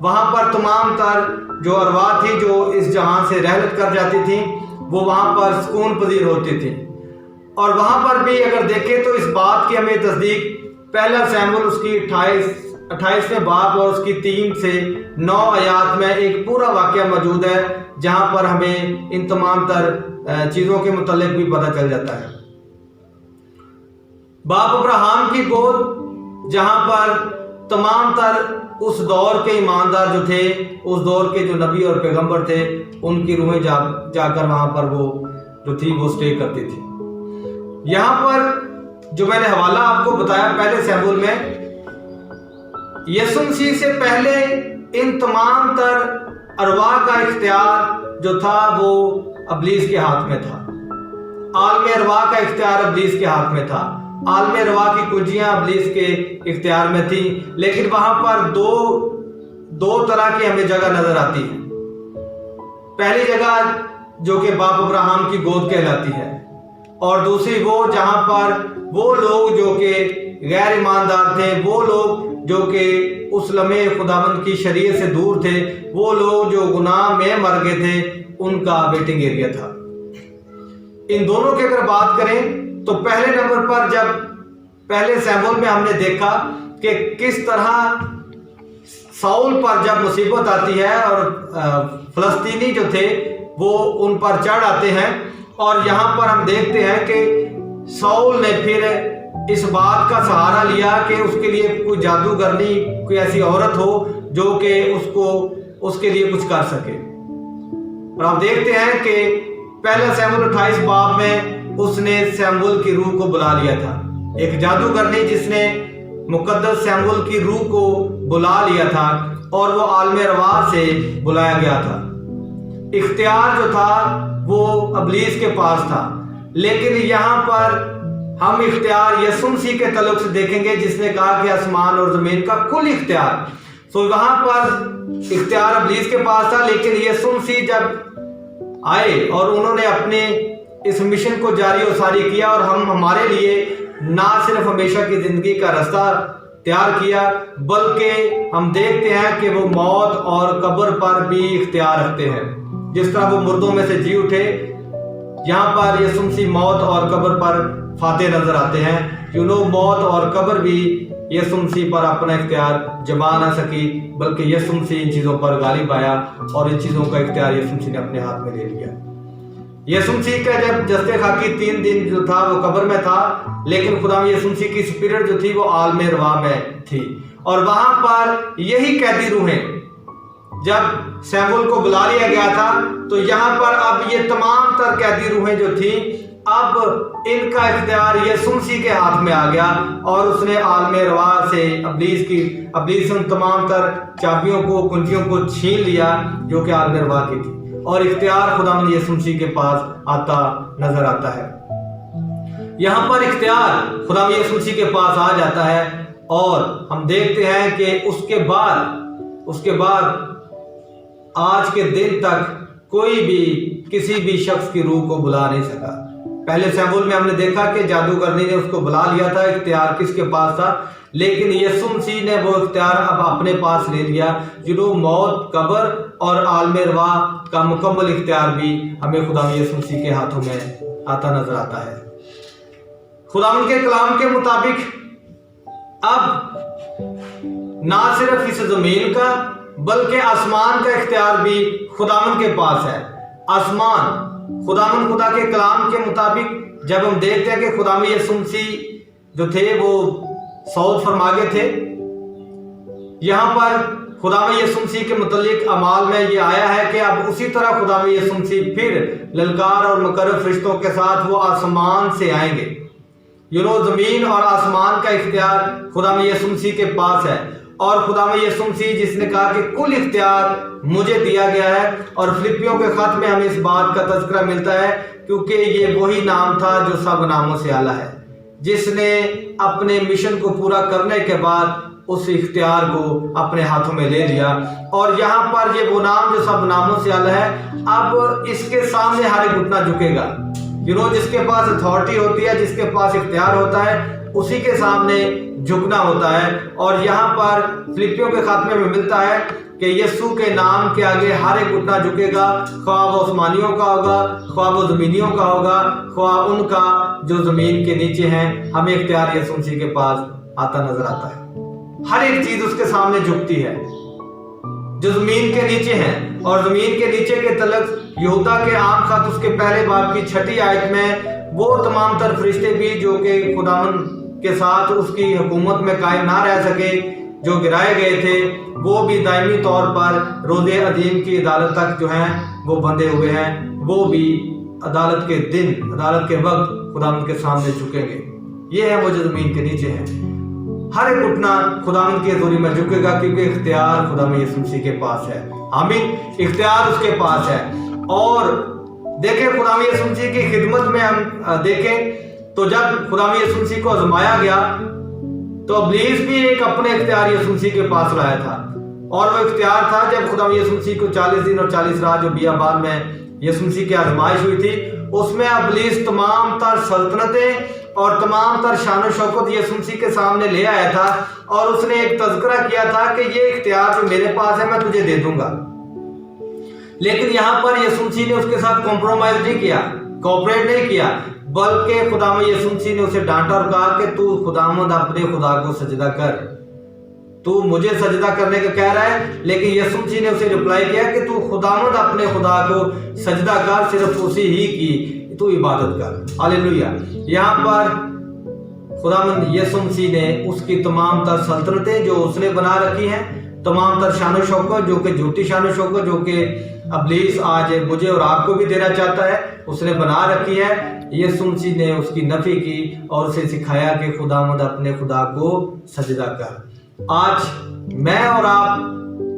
وہاں پر تمام تر جو ارواح تھی جو اس جہان سے رحلت کر جاتی تھیں وہ وہاں پر سکون پذیر ہوتی تھیں. اور وہاں پر بھی اگر دیکھیں تو اس بات کی ہمیں تصدیق پہلا سیموئیل اس کی 28ویں باب اور اس کی 3 سے 9 آیات میں ایک پورا واقعہ موجود ہے جہاں پر ہمیں ان تمام تر چیزوں کے متعلق بھی پتہ چل جاتا ہے. باپ ابراہیم کی گود جہاں پر تمام تر اس دور کے ایماندار جو تھے، اس دور کے جو نبی اور پیغمبر تھے، ان کی روحیں جا کر وہاں پر وہ جو تھی وہ سٹے کرتی تھی. یہاں پر جو میں نے حوالہ آپ کو بتایا پہلے سیموئیل میں، یسوع مسیح سے پہلے ان تمام تر ارواح کا اختیار جو تھا وہ ابلیس کے ہاتھ میں تھا. عالم ارواح کا اختیار ابلیس کے ہاتھ میں تھا. عالم ارواح کی کنجیاں ابلیس کے اختیار میں تھیں. لیکن وہاں پر دو طرح کی ہمیں جگہ نظر آتی ہے. پہلی جگہ جو کہ باپ ابراہیم کی گود کہلاتی ہے، اور دوسری وہ جہاں پر وہ لوگ جو کہ غیر ایماندار تھے، وہ لوگ جو کہ اس لمحے خداوند کی شریعت سے دور تھے، وہ لوگ جو گناہ میں مر گئے تھے، ان کا ویٹنگ ایریا تھا. ان دونوں کی اگر بات کریں تو پہلے نمبر پر جب پہلے سیموئیل میں ہم نے دیکھا کہ کس طرح ساؤل پر جب مصیبت آتی ہے اور فلسطینی جو تھے وہ ان پر چڑھ آتے ہیں، اور یہاں پر ہم دیکھتے ہیں کہ ساؤل نے پھر اس بات کا سہارا لیا کہ اس کے لیے کوئی جادوگرنی، کوئی ایسی عورت ہو جو کہ اس کے لیے کچھ کر سکے. اور ہم دیکھتے ہیں کہ پہلا سیموئیل 28 باب میں اس نے سیموئیل کی روح کو بلا لیا تھا. ایک جادوگرنی جس نے مقدس سیموئیل کی روح کو بلا لیا تھا اور وہ عالم ارواح سے بلایا گیا تھا. اختیار جو تھا وہ ابلیس کے پاس تھا، لیکن یہاں پر ہم اختیار یسوع مسیح کے تعلق سے دیکھیں گے جس نے کہا کہ آسمان اور زمین کا کل اختیار. وہاں پر اختیار ابلیس کے پاس تھا، لیکن یسوع مسیح جب آئے اور انہوں نے اپنے اس مشن کو جاری و ساری کیا اور ہمارے لیے نہ صرف ہمیشہ کی زندگی کا راستہ تیار کیا، بلکہ ہم دیکھتے ہیں کہ وہ موت اور قبر پر بھی اختیار رکھتے ہیں. جس طرح وہ مردوں میں سے جی اٹھے، یہاں پر یسوع مسیح موت اور قبر پر فاتح نظر آتے ہیں. موت اور قبر بھی یسوع مسیح پر اپنا اختیار جما نہ سکی، بلکہ یسوع مسیح ان چیزوں پر غالب آیا اور ان چیزوں کا اختیار یسوع مسیح نے اپنے ہاتھ میں لے لیا. یسوع مسیح کا جب جسد خاکی 3 دن جو تھا وہ قبر میں تھا، لیکن خدا یسوع مسیح کی اسپرٹ جو تھی وہ عالم ارواح میں تھی. اور وہاں پر یہی قیدی روحیں جب سیموئیل کو بلا لیا گیا تھا تو یہاں پر اب یہ تمام تر قیدی روحیں جو تھیں، اب ان کا اختیار یسوع مسیح کے ہاتھ میں آ گیا اور اس نے عالم ارواح سے ابلیس ان تمام تر چابیوں کو، کنجیوں کو چھین لیا جو کہ عالم ارواح کی تھی، اور اختیار خداوند یسوع مسیح کے پاس آتا نظر آتا ہے. یہاں پر اختیار خداوند یسوع مسیح کے پاس آ جاتا ہے، اور ہم دیکھتے ہیں کہ اس کے بعد آج کے دن تک کوئی بھی کسی بھی شخص کی روح کو بلا نہیں سکا. پہلے سیموئیل میں ہم نے دیکھا کہ جادوگرنی نے اس کو بلا لیا تھا، اختیار کس کے پاس تھا، لیکن یسوع مسیح نے وہ اختیار اب اپنے پاس لے لیا. موت، قبر اور عالم ارواح کا مکمل اختیار بھی ہمیں خدا یسوع مسیح کے ہاتھوں میں آتا نظر آتا ہے. خداوند کے کلام کے مطابق اب نہ صرف اس زمین کا بلکہ آسمان کا اختیار بھی خداوند کے پاس ہے. آسمان خدا کے کلام کے مطابق جب ہم دیکھتے ہیں کہ خداوند یسوع مسیح جو تھے وہ صعود فرما گئے تھے، یہاں پر خداوند یسوع مسیح کے متعلق اعمال میں یہ آیا ہے کہ اب اسی طرح خداوند یسوع مسیح پھر للکار اور مقرب فرشتوں کے ساتھ وہ آسمان سے آئیں گے. زمین اور آسمان کا اختیار خداوند یسوع مسیح کے پاس ہے، اور خداوند یسوع مسیح جس نے کہا کہ کل اختیار مجھے دیا گیا ہے. اور فلپیوں کے خط میں ہمیں اس بات کا تذکرہ ملتا ہے کیونکہ یہ وہی نام تھا جو سب ناموں سے اعلیٰ ہے، جس نے اپنے مشن کو پورا کرنے کے بعد اس اختیار کو اپنے ہاتھوں میں لے لیا. اور یہاں پر یہ وہ نام جو سب ناموں سے اعلیٰ ہے، اب اس کے سامنے ہر ایک گھٹنا جھکے گا. جس کے پاس اتھارٹی ہوتی ہے، جس کے پاس اختیار ہوتا ہے، اسی کے سامنے جھکنا ہوتا ہے. اور یہاں پر فلپیوں کے خاتمے میں ملتا ہے کہ یسوع کے نام کے آگے ہر ایک گھٹنا جھکے گا، خواہ وہ آسمانیوں کا ہوگا، خواہ وہ زمینیوں کا ہوگا، خواہ ان کا جو زمین کے نیچے ہیں۔ ہمیں اختیار یسوع مسیح کے پاس آتا نظر آتا ہے، ہر ایک چیز اس کے سامنے جھکتی ہے جو زمین کے نیچے ہیں۔ اور زمین کے نیچے کے تعلق یہودا کے عام خط اس کے پہلے باب کی 6 آیت میں وہ تمام تر فرشتے بھی جو کہ خداوند کے ساتھ اس کی حکومت میں قائم نہ رہ سکے، جو گرائے گئے تھے، وہ بھی دائمی طور پر روز عظیم کی عدالت تک جو ہیں وہ بندھے ہوئے ہیں۔ وہ بھی عدالت کے دن، عدالت کے وقت خداوند کے سامنے جھکیں گے۔ یہ ہے وہ جو زمین کے نیچے ہیں۔ ہر ایک گھٹنا خداوند کی حضوری میں جھکے گا، کیونکہ اختیار خداوند یسوع مسیح کے پاس ہے۔ آمین، اختیار اس کے پاس ہے۔ اور دیکھیں خداوند یسوع مسیح کی خدمت میں ہم دیکھیں تو جب خداوند یسوع مسیح کو آزمایا گیا تو ابلیس بھی ایک اپنے اختیار یسوع مسیح کے پاس لایا تھا، اور وہ اختیار تھا جب خداوند یسوع مسیح کو 40 دن اور 40 رات جو بیابان میں یسوع مسیح کی آزمائش ہوئی تھی، اس میں ابلیس تمام تر سلطنتیں اور تمام تر شان و شوکت یسوع مسیح کے سامنے لے آیا تھا، اور اس نے ایک تذکرہ کیا تھا کہ یہ اختیار جو میرے پاس ہے میں تجھے دے دوں گا۔ لیکن یہاں پر یسوع مسیح نے اس کے ساتھ کمپرومائز نہیں کیا، کوآپریٹ نہیں کیا، بلکہ خداوند یسوع مسیح نے اسے ڈانٹا اور کہا کہ تو خداوند اپنے خدا کو سجدہ کر، تو مجھے سجدہ کرنے کا کہہ رہا ہے، لیکن یسوع مسیح نے اسے رپلائی کیا کہ تو خداوند اپنے خدا کو سجدہ کر، صرف اسی ہی کی تو عبادت کر۔ ہاللیلویہ۔ یہاں پر خداوند یسوع مسیح نے اس کی تمام تر سلطنتیں جو اس نے بنا رکھی ہیں، تمام تر شان و شوکت جو کہ جھوٹی شان و شوکت جو کہ ابلیس آج مجھے اور آپ کو بھی دینا چاہتا ہے، اس نے بنا رکھی ہے، یسوع مسیح نے اس کی نفی کی اور اسے سکھایا کہ خداوند اپنے خدا کو سجدہ کر۔ آج میں اور آپ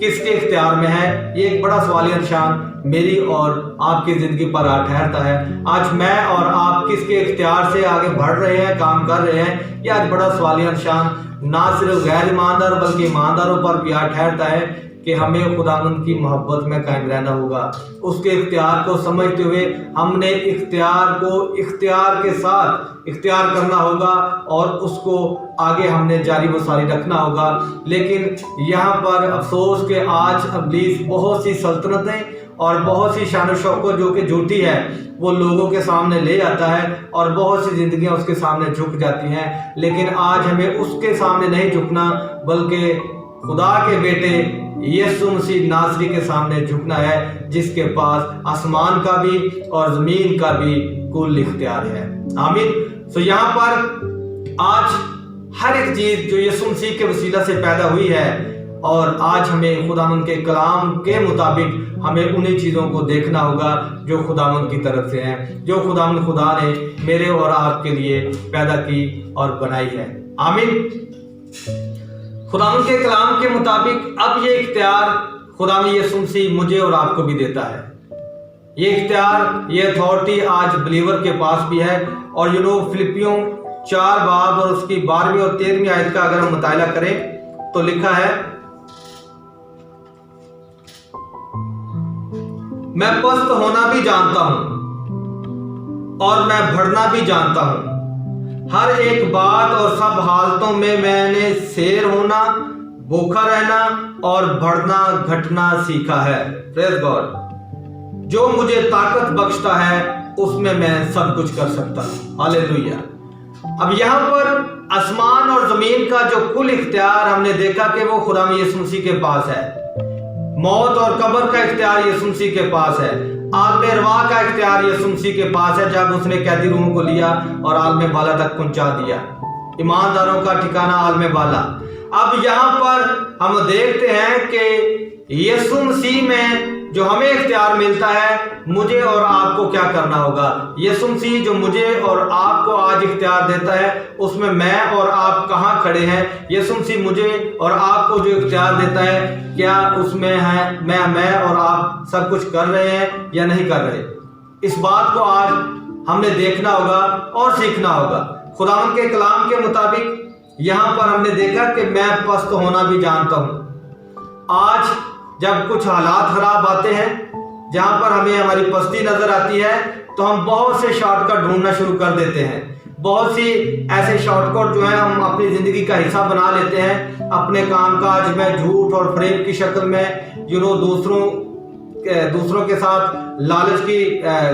کس کے اختیار میں ہے؟ یہ ایک بڑا سوالیہ نشان میری اور آپ کی زندگی پر ٹھہرتا ہے۔ آج میں اور آپ کس کے اختیار سے آگے بڑھ رہے ہیں، کام کر رہے ہیں؟ یہ آج بڑا سوالیہ نشان نہ صرف غیر ایماندار بلکہ ایمانداروں پر بھی ٹھہرتا ہے کہ ہمیں خداوند کی محبت میں قائم رہنا ہوگا۔ اس کے اختیار کو سمجھتے ہوئے ہم نے اختیار کو اختیار کے ساتھ اختیار کرنا ہوگا، اور اس کو آگے ہم نے جاری و ساری رکھنا ہوگا۔ لیکن یہاں پر افسوس کہ آج ابلیس بہت سی سلطنتیں اور بہت سی شان و شوکت جو کہ جھوٹی ہے وہ لوگوں کے سامنے لے آتا ہے، اور بہت سی زندگیاں اس کے سامنے جھک جاتی ہیں۔ لیکن آج ہمیں اس کے سامنے نہیں جھکنا، بلکہ خدا کے بیٹے یسوع مسیح ناصری کے سامنے جھکنا ہے، جس کے پاس آسمان کا بھی اور زمین کا بھی کل اختیار ہے۔ آمین۔ تو یہاں پر آج ہر ایک چیز جو یسوع مسیح کے وسیلہ سے پیدا ہوئی ہے، اور آج ہمیں خداوند کے کلام کے مطابق ہمیں انہی چیزوں کو دیکھنا ہوگا جو خداوند کی طرف سے ہیں، جو خداوند خدا نے میرے اور آپ کے لیے پیدا کی اور بنائی ہے۔ آمین۔ خداوند کے کلام کے مطابق اب یہ اختیار خداوند یسوع مسیح مجھے اور آپ کو بھی دیتا ہے۔ یہ اختیار، یہ اتھارٹی آج بلیور کے پاس بھی ہے۔ اور فلپیوں 4 باب اور اس کی 12ویں اور 13ویں آیت کا اگر ہم مطالعہ کریں تو لکھا ہے، میں پست ہونا بھی جانتا ہوں اور میں بڑھنا بھی جانتا ہوں، ہر ایک بات اور سب حالتوں میں نے سیر ہونا، بھوکا رہنا اور بڑھنا گھٹنا سیکھا ہے۔ پریز گاڈ۔ جو مجھے طاقت بخشتا ہے اس میں سب کچھ کر سکتا ہوں۔ ہاللیلویہ۔ اب یہاں پر آسمان اور زمین کا جو کل اختیار ہم نے دیکھا کہ وہ خداوند یسوع مسیح کے پاس ہے۔ موت اور قبر کا اختیار یسوع مسیح کے پاس ہے۔ عالم ارواح کا اختیار یسوع مسیح کے پاس ہے، جب اس نے قیدی روحوں کو لیا اور عالم بالا تک پہنچا دیا۔ ایمانداروں کا ٹھکانہ عالم بالا۔ اب یہاں پر ہم دیکھتے ہیں کہ یسوع مسیح میں جو ہمیں اختیار ملتا ہے، مجھے اور آپ کو کیا کرنا ہوگا۔ یسوع مسیح جو مجھے اور آپ کو آج اختیار دیتا ہے، اس میں اور آپ کہاں کھڑے ہیں؟ یسوع مسیح مجھے اور آپ کو جو اختیار دیتا ہے، کیا اس میں ہے میں اور آپ سب کچھ کر رہے ہیں یا نہیں کر رہے؟ اس بات کو آج ہم نے دیکھنا ہوگا اور سیکھنا ہوگا۔ خداوند کے کلام کے مطابق یہاں پر ہم نے دیکھا کہ میں پست ہونا بھی جانتا ہوں۔ آج جب کچھ حالات خراب آتے ہیں، جہاں پر ہمیں ہماری پستی نظر آتی ہے، تو ہم بہت سے شارٹ کٹ ڈھونڈنا شروع کر دیتے ہیں، بہت سی ایسے شارٹ کٹ جو ہیں ہم اپنی زندگی کا حصہ بنا لیتے ہیں، اپنے کام کاج میں جھوٹ اور فریب کی شکل میں دوسروں کے ساتھ لالچ کی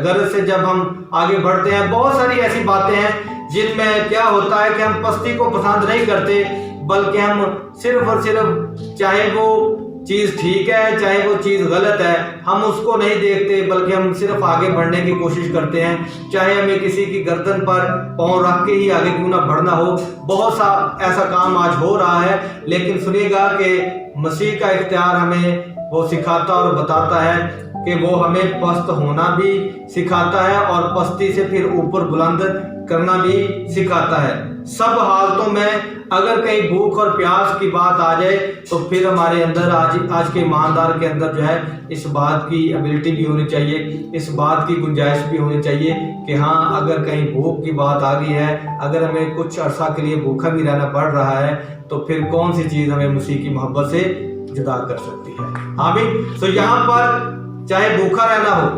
غرض سے جب ہم آگے بڑھتے ہیں۔ بہت ساری ایسی باتیں ہیں جن میں کیا ہوتا ہے کہ ہم پستی کو پسند نہیں کرتے، بلکہ ہم صرف اور صرف چاہے وہ چیز ٹھیک ہے چاہے وہ چیز غلط ہے، ہم اس کو نہیں دیکھتے، بلکہ ہم صرف آگے بڑھنے کی کوشش کرتے ہیں، چاہے ہمیں کسی کی گردن پر پاؤں رکھ کے ہی آگے کیوں نہ بڑھنا ہو۔ بہت سا ایسا کام آج ہو رہا ہے، لیکن سنیے گا کہ مسیح کا اختیار ہمیں وہ سکھاتا اور بتاتا ہے کہ وہ ہمیں پست ہونا بھی سکھاتا ہے اور پستی سے پھر اوپر بلند کرنا بھی سکھاتا ہے۔ سب حالتوں میں اگر کہیں بھوک اور پیاس کی بات آ جائے تو پھر ہمارے اندر آج کے ایماندار کے اندر جو ہے اس بات کی ایبلٹی بھی ہونی چاہیے، اس بات کی گنجائش بھی ہونی چاہیے کہ ہاں اگر کہیں بھوک کی بات آ گئی ہے، اگر ہمیں کچھ عرصہ کے لیے بھوکا بھی رہنا پڑ رہا ہے تو پھر کون سی چیز ہمیں مسیح کی محبت سے جدا کر سکتی ہے۔ آمین۔ تو یہاں پر چاہے بھوکا رہنا ہو،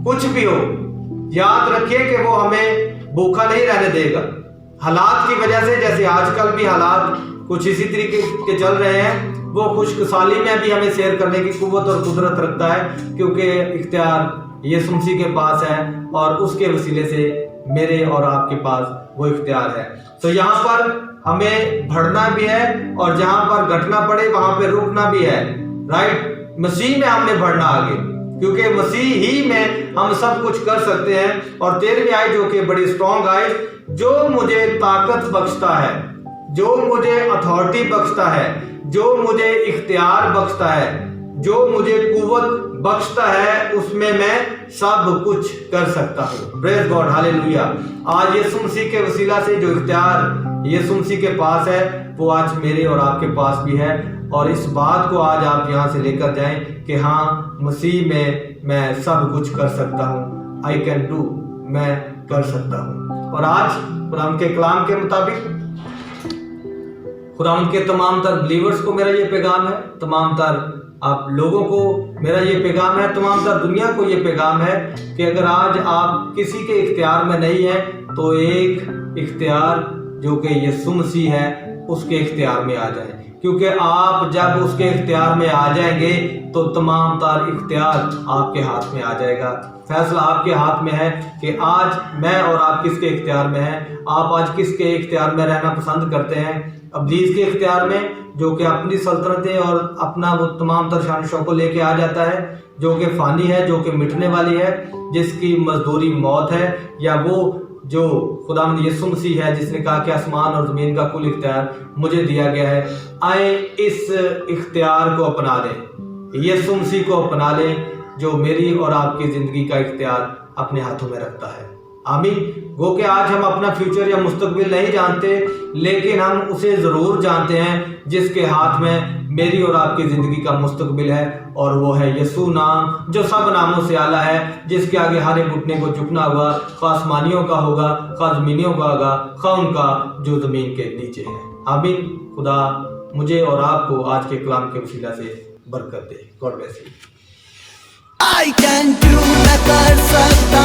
کچھ بھی ہو، یاد رکھیے کہ وہ ہمیں بھوکا نہیں رہنے دے گا۔ حالات کی وجہ سے، جیسے آج کل بھی حالات کچھ اسی طریقے کے چل رہے ہیں، وہ خشک سالی میں بھی ہمیں سیر کرنے کی قوت اور قدرت رکھتا ہے، کیونکہ اختیار یسوع مسیح کے پاس ہے اور اس کے وسیلے سے میرے اور آپ کے پاس وہ اختیار ہے۔ تو یہاں پر ہمیں بڑھنا بھی ہے اور جہاں پر گھٹنا پڑے وہاں پہ رکنا بھی ہے، رائٹ۔ مسیح میں ہم نے بڑھنا آگے، کیونکہ مسیح ہی میں ہم سب کچھ کر سکتے ہیں۔ اور 13ویں آیت جو کہ بڑی اسٹرانگ آیت، جو مجھے طاقت بخشتا ہے، جو مجھے اتھارٹی بخشتا ہے، جو مجھے اختیار بخشتا ہے، جو مجھے قوت بخشتا ہے، اس میں سب کچھ کر سکتا ہوں۔ پریز گاڈ، ہاللیلویہ۔ آج یسوع مسیح کے وسیلہ سے جو اختیار یسوع مسیح کے پاس ہے وہ آج میرے اور آپ کے پاس بھی ہے، اور اس بات کو آج آپ یہاں سے لے کر جائیں کہ ہاں مسیح میں سب کچھ کر سکتا ہوں، I can do، میں کر سکتا ہوں۔ اور آج خداوند کے کلام کے مطابق خداوند کے تمام تر بلیورز کو میرا یہ پیغام ہے، تمام تر آپ لوگوں کو میرا یہ پیغام ہے، تمام تر دنیا کو یہ پیغام ہے کہ اگر آج آپ کسی کے اختیار میں نہیں ہیں تو ایک اختیار جو کہ یسوع مسیح ہے اس کے اختیار میں آ جائیں، کیونکہ آپ جب اس کے اختیار میں آ جائیں گے تو تمام تر اختیار آپ کے ہاتھ میں آ جائے گا۔ فیصلہ آپ کے ہاتھ میں ہے کہ آج میں اور آپ کس کے اختیار میں ہیں۔ آپ آج کس کے اختیار میں رہنا پسند کرتے ہیں؟ ابلیس کے اختیار میں، جو کہ اپنی سلطنتیں اور اپنا وہ تمام تر شان و شوکت لے کے آ جاتا ہے، جو کہ فانی ہے، جو کہ مٹنے والی ہے، جس کی مزدوری موت ہے، یا وہ جو خداوند یسوع مسیح ہے جس نے کہا کہ آسمان اور زمین کا کل اختیار مجھے دیا گیا ہے۔ آئیں اس اختیار کو اپنا لیں، یسوع مسیح کو اپنا لیں جو میری اور آپ کی زندگی کا اختیار اپنے ہاتھوں میں رکھتا ہے۔ آمین۔ وہ کہ آج ہم اپنا فیوچر یا مستقبل نہیں جانتے، لیکن ہم اسے ضرور جانتے ہیں جس کے ہاتھ میں میری اور آپ کی زندگی کا مستقبل ہے، اور وہ ہے یسوع نام جو سب ناموں سے اعلیٰ ہے، جس کے آگے ہر ایک گھٹنے کو جھکنا ہوگا، خواہ آسمانیوں کا ہوگا، خواہ زمینیوں کا ہوگا، خواہ ان کا جو زمین کے نیچے ہے۔ آمین۔ خدا مجھے اور آپ کو آج کے کلام کے وسیلہ سے برکت دے۔ God bless you. I can do، میں کر سکتا